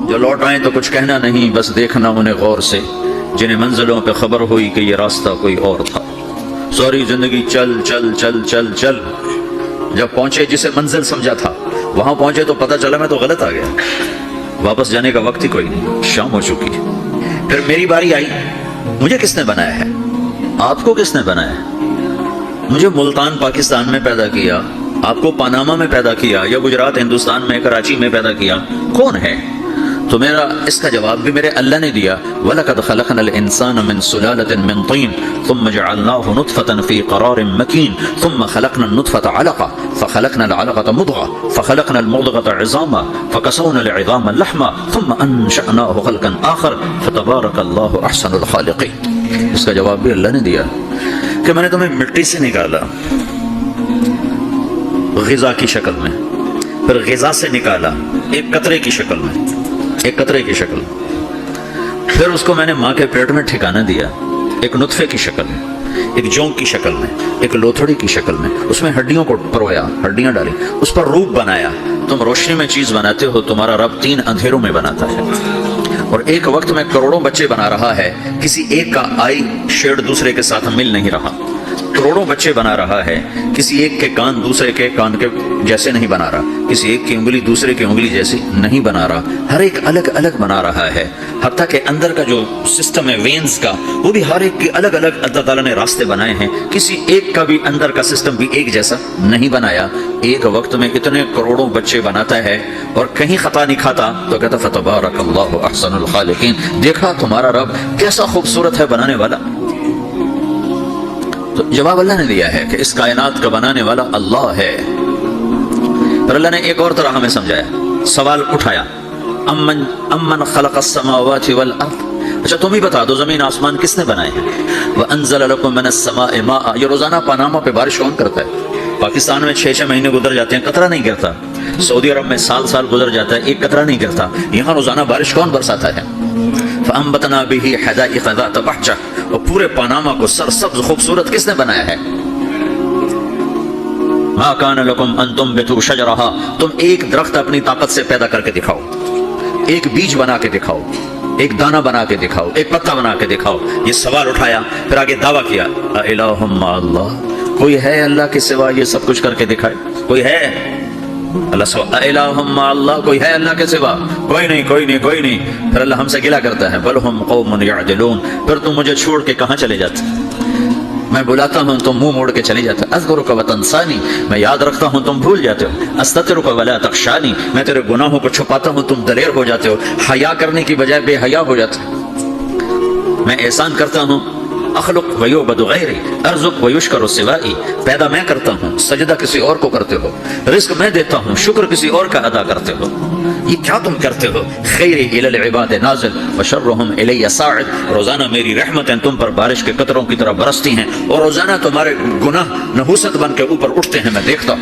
جو لوٹ آئیں تو کچھ کہنا نہیں، بس دیکھنا انہیں غور سے، جنہیں منزلوں پہ خبر ہوئی کہ یہ راستہ کوئی اور تھا۔ ساری زندگی چل چل چل چل چل، جب پہنچے جسے منزل سمجھا تھا وہاں پہنچے تو پتہ چلا میں تو غلط آ گیا، واپس جانے کا وقت ہی کوئی نہیں، شام ہو چکی۔ پھر میری باری آئی، مجھے کس نے بنایا ہے؟ آپ کو کس نے بنایا ہے؟ مجھے ملتان پاکستان میں پیدا کیا، آپ کو پاناما میں پیدا کیا، یا گجرات ہندوستان میں کراچی میں پیدا کیا، کون ہے؟ تو میرا اس کا جواب بھی میرے اللہ نے دیا، وَلَقَدْ خَلَقْنَا الْإِنسَانَ مِنْ سُلَالَةٍ مِنْ طِينٍ ثُمَّ جَعَلْنَاهُ نُطْفَةً فِي قَرَارٍ مَكِينٍ ثُمَّ خَلَقْنَا النُّطْفَةَ عَلَقَةً فَخَلَقْنَا الْعَلَقَةَ مُضْغَةً فَخَلَقْنَا الْمُضْغَةَ عِظَامًا فَكَسَوْنَا الْعِظَامَ لَحْمًا ثُمَّ أَنشَأْنَاهُ خَلْقًا آخَرَ فَتَبَارَكَ اللَّهُ أَحْسَنُ الْخَالِقِينَ۔ اس کا جواب بھی اللہ نے دیا کہ میں نے تمہیں مٹی سے نکالا غذا کی شکل میں، پھر غذا سے نکالا ایک قطرے کی شکل میں، ایک قطرے کی شکل، پھر اس کو میں نے ماں کے پیٹ میں ٹھکانہ دیا ایک نطفے کی شکل میں، ایک جونک کی شکل میں، ایک لوتھڑی کی شکل میں، اس میں ہڈیوں کو پرویا، ہڈیاں ڈالی، اس پر روپ بنایا۔ تم روشنی میں چیز بناتے ہو، تمہارا رب 3 اندھیروں میں بناتا ہے، اور ایک وقت میں کروڑوں بچے بنا رہا ہے، کسی ایک کا آئی شیڈ دوسرے کے ساتھ مل نہیں رہا، کروڑوں بچے بنا رہا ہے، کسی ایک کے کان دوسرے کے کان کے جیسے نہیں بنا رہا، کسی ایک کی انگلی دوسرے کی انگلی جیسی نہیں بنا رہا، ہر ایک الگ الگ بنا رہا ہے، حتیٰ کہ اندر کا جو سسٹم ہے وینز کا، وہ بھی ہر ایک کی الگ الگ اللہ تعالیٰ نے راستے بنائے ہیں، کسی ایک کا بھی اندر کا سسٹم بھی ایک جیسا نہیں بنایا۔ ایک وقت میں اتنے کروڑوں بچے بناتا ہے اور کہیں خطا نہیں کھاتا، تو کہتا فتبارک اللہ احسن الخالقین، دیکھا تمہارا رب کیسا خوبصورت ہے بنانے والا۔ تو جواب اللہ نے دیا ہے کہ اس کائنات کا بنانے والا اللہ ہے۔ پھر اللہ نے ایک اور طرح ہمیں سمجھایا، سوال اٹھایا، امن خلق السماوات والارض، اچھا تم ہی بتا دو زمین آسمان کس نے بنائے ہیں؟ وانزل لکم من السماء ماء، یہ روزانہ پاناما پہ بارش کون کرتا ہے؟ پاکستان میں 6 مہینے گزر جاتے ہیں، قطرہ نہیں گرتا، سعودی عرب میں سال گزر جاتا ہے، ایک قطرہ نہیں گرتا، یہاں روزانہ بارش کون برساتا ہے؟ فَأَنبَتْنَا بِهِ حَدَائِقَ ذَاتَ بَهْجَةٍ، اور پورے پاناما کو سرسبز خوبصورت کس نے بنایا ہے؟ مَا كَانَ لَكُمْ أَن تُنبِتُوا شَجَرَهَا، تم ایک درخت اپنی طاقت سے پیدا کر کے دکھاؤ، ایک بیج بنا کے دکھاؤ، ایک دانہ بنا کے دکھاؤ، ایک پتا بنا کے دکھاؤ۔ یہ سوال اٹھایا، پھر آگے دعویٰ کیا، اَإِلَٰهٌ مَّعَ اللَّهِ، کوئی ہے اللہ کے سوا یہ سب کچھ کر کے دکھائے؟ کوئی ہے؟ اللہ سوا اِلَٰهٌ مَّعَ اللَّهِ، کوئی ہے اللہ کے سوا؟ کوئی نہیں، کوئی نہیں، کوئی نہیں۔ پھر اللہ ہم سے گلہ کرتا ہے، بَلْ هُمْ قَوْمٌ يَعْدِلُونَ، پھر تم مجھے چھوڑ کے کہاں چلے جاتے؟ میں بلاتا ہوں تم منہ موڑ کے چلی جاتے، اذکرک وتنسانی، میں یاد رکھتا ہوں تم بھول جاتے ہو، استترک ولا تخشانی، میں تیرے گناہوں کو چھپاتا ہوں تم دلیر ہو جاتے ہو، حیا کرنے کی بجائے بے حیا ہو جاتے ہو۔ میں احسان کرتا ہوں، اخلق ویعبد غیری، ارزق ویشکر سوائی، پیدا میں کرتا ہوں، سجدہ کسی اور کو کرتے ہو، رزق میں دیتا ہوں، شکر کسی اور کا ادا کرتے ہو، یہ کیا تم کرتے ہو؟ خیری الی العباد نازل وشرہم الی صاعد، روزانہ میری رحمتیں تم پر بارش کے قطروں کی طرح برستی ہیں، اور روزانہ تمہارے گناہ نحوست بن کے اوپر اٹھتے ہیں، میں دیکھتا ہوں۔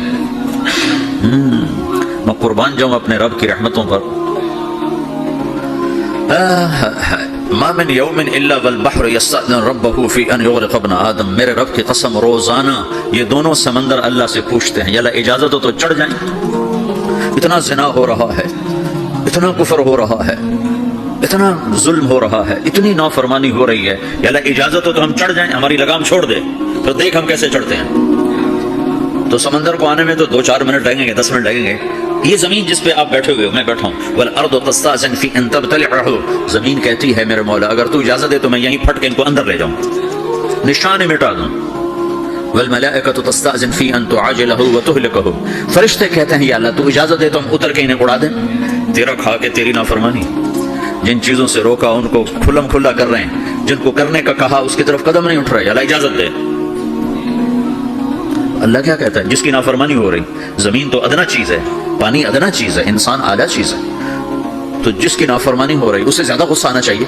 میں قربان جاؤں اپنے رب کی رحمتوں پر۔ ما من یوم الا والبحر یستأذن ربہ فی ان یغرق ابن آدم، میرے رب کی قسم روزانہ یہ دونوں سمندر اللہ سے پوچھتے ہیں، یا اللہ اجازت ہو تو چڑھ جائیں، اتنا زنا ہو رہا ہے، اتنا کفر ہو رہا ہے، اتنا ظلم ہو رہا ہے، اتنی نافرمانی ہو رہی ہے، یا اللہ اجازت ہو تو ہم چڑھ جائیں، ہماری لگام چھوڑ دے، تو دیکھ ہم کیسے چڑھتے ہیں۔ تو سمندر کو آنے میں تو 2-4 منٹ لگیں گے، 10 منٹ لگیں گے۔ یہ زمین جس پہ آپ بیٹھے ہوئے ہو، میں بیٹھا ہوں، والارض تستأذن فی ان تبتلعہ، زمین کہتی ہے میرے مولا اگر تو اجازت دے تو میں یہیں پھٹ کے ان کو اندر لے جاؤں، نشان مٹا دوں۔ والملائکۃ تستأذن فی ان تعاجلہ وتہلکہ، فرشتے کہتے ہیں یا اللہ تو اجازت دے تو ہم اتر کے انہیں اڑا دیں، تیرا کھا کے تیری نافرمانی، جن چیزوں سے روکا ان کو کھلم کھلا کر رہے ہیں، جن کو کرنے کا کہا اس کی طرف قدم نہیں اٹھ رہا ہے، اللہ اجازت دے۔ اللہ کیا کہتا ہے؟ جس کی نافرمانی ہو رہی، زمین تو ادنا چیز ہے، پانی ادنا چیز ہے، انسان اعلیٰ چیز ہے، تو جس کی نافرمانی ہو رہی اسے زیادہ غصہ آنا چاہیے۔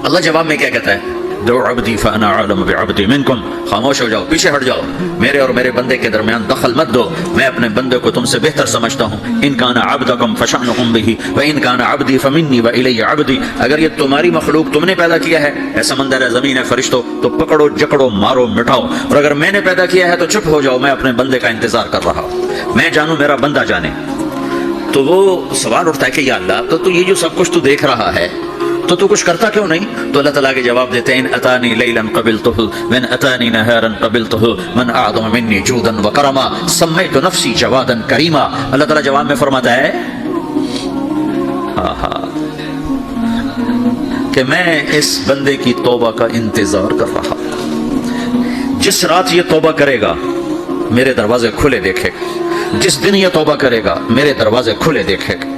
اللہ جواب میں کیا کہتا ہے؟ دعو عبدی فانا اعلم بعبدی منکم، خاموش ہو جاؤ، پیچھے ہٹ جاؤ، میرے اور میرے بندے کے درمیان دخل مت دو، میں اپنے بندے کو تم سے بہتر سمجھتا ہوں۔ ان کان عبدکم فشأنکم بہ وان کان عبدی فمنی والی عبدی، اگر یہ تمہاری مخلوق تم نے پیدا کیا ہے، اے سمندر ہے، زمین ہے، فرشتوں، تو پکڑو جکڑو مارو مٹاؤ، اور اگر میں نے پیدا کیا ہے تو چپ ہو جاؤ، میں اپنے بندے کا انتظار کر رہا ہوں، میں جانوں میرا بندہ جانے۔ تو وہ سوال اٹھتا ہے کہ یا اللہ تو یہ جو سب کچھ تو دیکھ رہا ہے تو کچھ کرتا کیوں نہیں؟ تو اللہ تعالیٰ کے جواب دیتے ہیں ان اتانی لیلا قبلتہ وان اتانی نہارا قبلتہ من اعظم منی جودا وکرما سمیت نفسی جوادا کریما. اللہ تعالیٰ جواب میں فرماتا ہے کہ میں اس بندے کی توبہ کا انتظار کر رہا. جس رات یہ توبہ کرے گا میرے دروازے کھلے دیکھے گا. جس دن یہ توبہ کرے گا میرے دروازے کھلے دیکھے گا.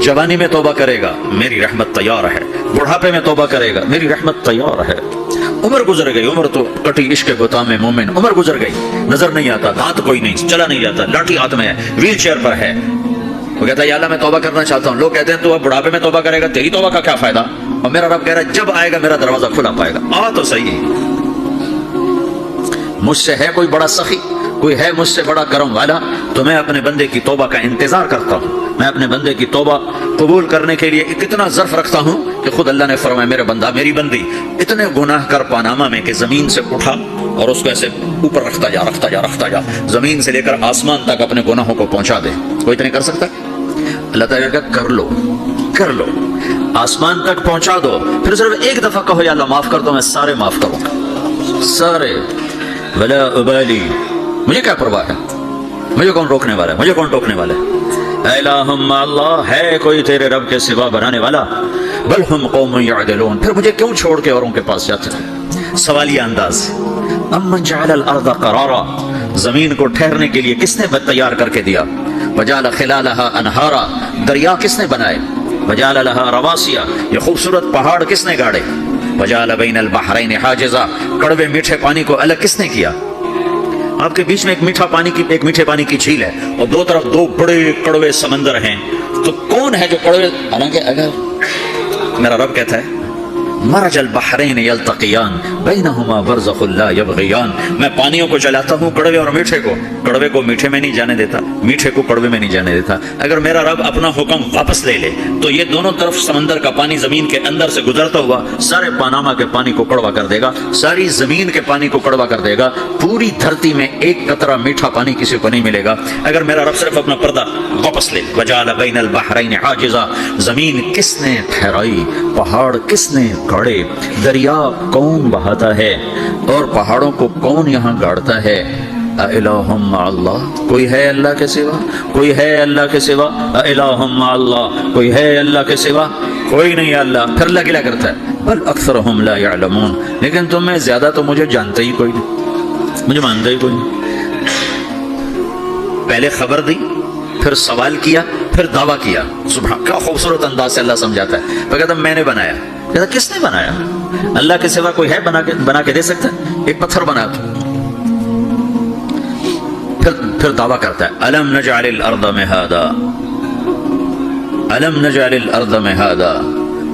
جوانی میں توبہ کرے گا میری رحمت تیار ہے. بڑھاپے میں توبہ کرے گا میری رحمت تیار ہے. عمر گزر گئی, عمر تو کٹی عشق گوتام میں مومن, عمر گزر گئی, نظر نہیں آتا, دانت کوئی نہیں, چلا نہیں جاتا, لاٹھی ہاتھ میں ہے, ویل چیئر پر ہے. وہ کہتا ہے یا اللہ میں توبہ کرنا چاہتا ہوں. لوگ کہتے ہیں تو اب بڑھاپے میں توبہ کرے گا, تیری توبہ کا کیا فائدہ؟ اور میرا رب کہہ رہا ہے جب آئے گا میرا دروازہ کھلا پائے گا. آ تو صحیح, مجھ سے ہے کوئی بڑا سخی, کوئی ہے مجھ سے بڑا کرم والا, تو میں اپنے بندے کی توبہ کا انتظار کرتا ہوں. میں اپنے بندے کی توبہ قبول کرنے کے لیے کتنا ظرف رکھتا ہوں کہ خود اللہ نے فرمایا میرے بندہ میری بندی اتنے گناہ کر پاناما میں کہ زمین سے اٹھا اور اس کو ایسے اوپر رکھتا جا زمین سے لے کر آسمان تک اپنے گناہوں کو پہنچا دے. کوئی تو نہیں کر سکتا. اللہ تعالیٰ کا کر لو آسمان تک پہنچا دو. پھر صرف ایک دفعہ کہو یا اللہ معاف کر دو, میں سارے معاف کروں گا سارے. ولا ابالی, مجھے کیا پرواہ ہے, مجھے کون روکنے والا ہے, مجھے کون ٹوکنے والا ہے. الہم اللہ, ہے کوئی تیرے رب کے سوا بنانے والا؟ بل ہم قوم یعدلون, پھر مجھے کیوں چھوڑ کے اوروں کے پاس جاتے ہیں؟ سوالیہ انداز. امن جعل الارض قرارا, زمین کو ٹھہرنے کے لیے کس نے تیار کر کے دیا؟ وجعل خلالها انہارا, دریا کس نے بنائے؟ وجعل لها رواسیا, یہ خوبصورت پہاڑ کس نے گاڑے؟ وجعل بین البحرین حاجزا, کڑوے میٹھے پانی کو الگ کس نے کیا؟ آپ کے بیچ میں ایک میٹھے پانی کی جھیل ہے اور دو طرف دو بڑے کڑوے سمندر ہیں, تو کون ہے جو کڑوے؟ حالانکہ اگر میرا رب کہتا ہے مرج البحرین یلتقیان بینہما برزخ لا یبغیان, میں پانیوں کو جلاتا ہوں کڑوے اور میٹھے کو, کڑوے کو میٹھے میں نہیں جانے دیتا, میٹھے کو کڑوے میں نہیں جانے دیتا. اگر میرا رب اپنا حکم واپس لے لے تو یہ دونوں طرف سمندر کا پانی زمین کے اندر سے گزرتا ہوا سارے پاناما کے پانی کو کڑوا کر دے گا, ساری زمین کے پانی کو کڑوا کر دے گا. پوری دھرتی میں ایک قطرہ میٹھا پانی کسی کو نہیں ملے گا اگر میرا رب صرف اپنا پردہ واپس لے. وجعل بین البحرین حاجزا, زمین کس نے ٹھہرائی, پہاڑ کس نے گاڑے, دریا کون بہاتا ہے اور پہاڑوں کو کون یہاں گاڑتا ہے؟ الہم مع اللہ, کوئی ہے اللہ کے سوا؟ کوئی ہے اللہ کے سوا؟ الہم مع اللہ, کوئی ہے اللہ کے سوا؟ کوئی نہیں ہے اللہ. پھر اللہ کیا کرتا ہے؟ بل اکثرہم لا یعلمون, لیکن تم میں زیادہ تو مجھے جانتا ہی کوئی نہیں, مجھے مانتا ہی کوئی نہیں. پہلے خبر دی, پھر سوال کیا, پھر دعویٰ کیا. سبحان, کیا خوبصورت انداز سے اللہ سمجھاتا ہے. پھر کہتا میں نے بنایا. کہتا کس نے بنایا؟ اللہ کے سوا کوئی ہے بنا کے دے سکتا ہے؟ ایک پتھر بنا تو. پھر دعویٰ کرتا ہے الم نجعل الارض مہادا, الم نجعل الارض مہادا,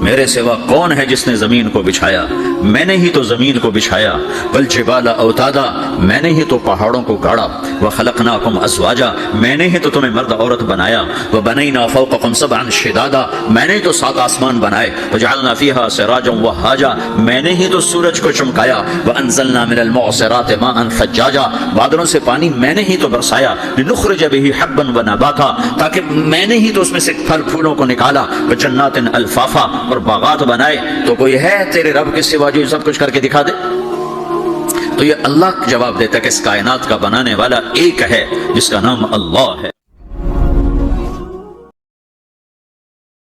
میرے سوا کون ہے جس نے زمین کو بچھایا؟ میں نے ہی تو زمین کو بچھایا. والجبال اوتادا, میں نے ہی تو پہاڑوں کو گاڑا. وخلقناکم ازواجا, میں نے ہی تو تمہیں مرد عورت بنایا. وبنینا فوقکم سبعا شدادا, میں نے ہی تو 7 آسمان بنائے. وجعلنا فیہا سراجا وہاجا, میں نے ہی تو سورج کو چمکایا. وانزلنا من المعصرات ماء ثجاجا, بادلوں سے پانی میں نے ہی تو برسایا. لنخرج به حبا ونباتا, تاکہ میں نے ہی تو اس میں سے پھل پھولوں کو نکالا. وجنات الفافا, اور باغات بنائے. تو کوئی ہے تیرے رب کے سوا جو سب کچھ کر کے دکھا دے؟ تو یہ اللہ جواب دیتا ہے کہ اس کائنات کا بنانے والا ایک ہے جس کا نام اللہ ہے.